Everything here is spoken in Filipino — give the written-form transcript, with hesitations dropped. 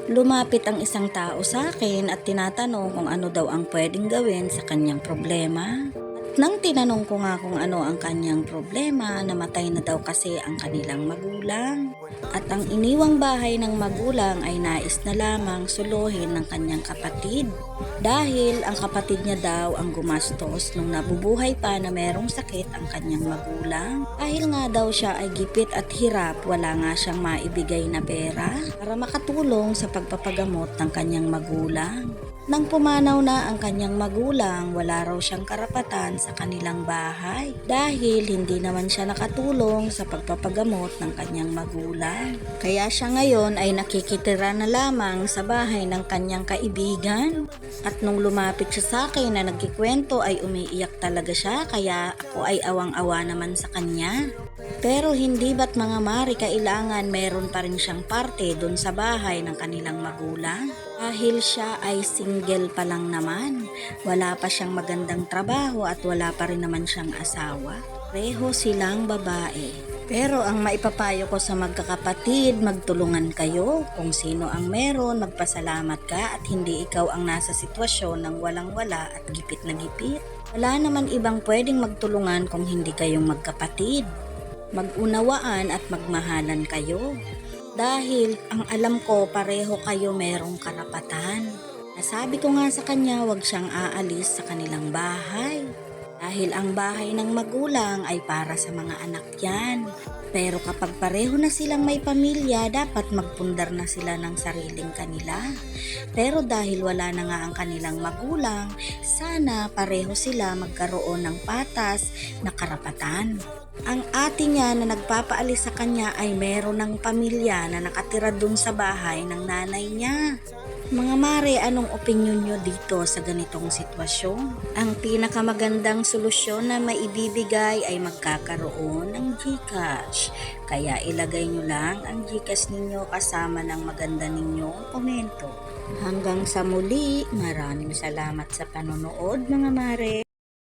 Lumapit ang isang tao sa akin at tinatanong kung ano daw ang pwedeng gawin sa kanyang problema. At nang tinanong ko nga kung ano ang kanyang problema, namatay na daw kasi ang kanilang magulang. At ang iniwang bahay ng magulang ay nais na lamang suluhin ng kanyang kapatid. Dahil ang kapatid niya daw ang gumastos nung nabubuhay pa na merong sakit ang kanyang magulang. Dahil nga daw siya ay gipit at hirap, wala nga siyang maibigay na pera para makatulong sa pagpapagamot ng kanyang magulang. Nang pumanaw na ang kanyang magulang, wala raw siyang karapatan sa kanilang bahay dahil hindi naman siya nakatulong sa pagpapagamot ng kanyang magulang. Kaya siya ngayon ay nakikitira na lamang sa bahay ng kanyang kaibigan. At nung lumapit siya sa akin na nagkikwento ay umiiyak talaga siya, kaya ako ay awang-awa naman sa kanya. Pero hindi ba't mga mari kailangan meron pa rin siyang parte dun sa bahay ng kanilang magulang? Dahil siya ay single pa lang naman, wala pa siyang magandang trabaho at wala pa rin naman siyang asawa. Pareho silang babae. Pero ang maipapayo ko sa magkakapatid, magtulungan kayo. Kung sino ang meron, magpasalamat ka at hindi ikaw ang nasa sitwasyon ng walang-wala at gipit na gipit. Wala naman ibang pwedeng magtulungan kung hindi kayong magkapatid. Mag-unawaan at magmahalan kayo. Dahil ang alam ko pareho kayo merong karapatan. Nasabi ko nga sa kanya wag siyang aalis sa kanilang bahay. Dahil ang bahay ng magulang ay para sa mga anak yan. Pero kapag pareho na silang may pamilya, dapat magpundar na sila ng sariling kanila. Pero dahil wala na nga ang kanilang magulang, sana pareho sila magkaroon ng patas na karapatan. Ang ate niya na nagpapaalis sa kanya ay meron ng pamilya na nakatira dun sa bahay ng nanay niya. Mga mare, anong opinyon nyo dito sa ganitong sitwasyon? Ang pinakamagandang solusyon na maibibigay ay magkakaroon ng GCash. Kaya ilagay nyo lang ang GCash ninyo kasama ng maganda ninyong komento. Hanggang sa muli, maraming salamat sa panonood mga mare.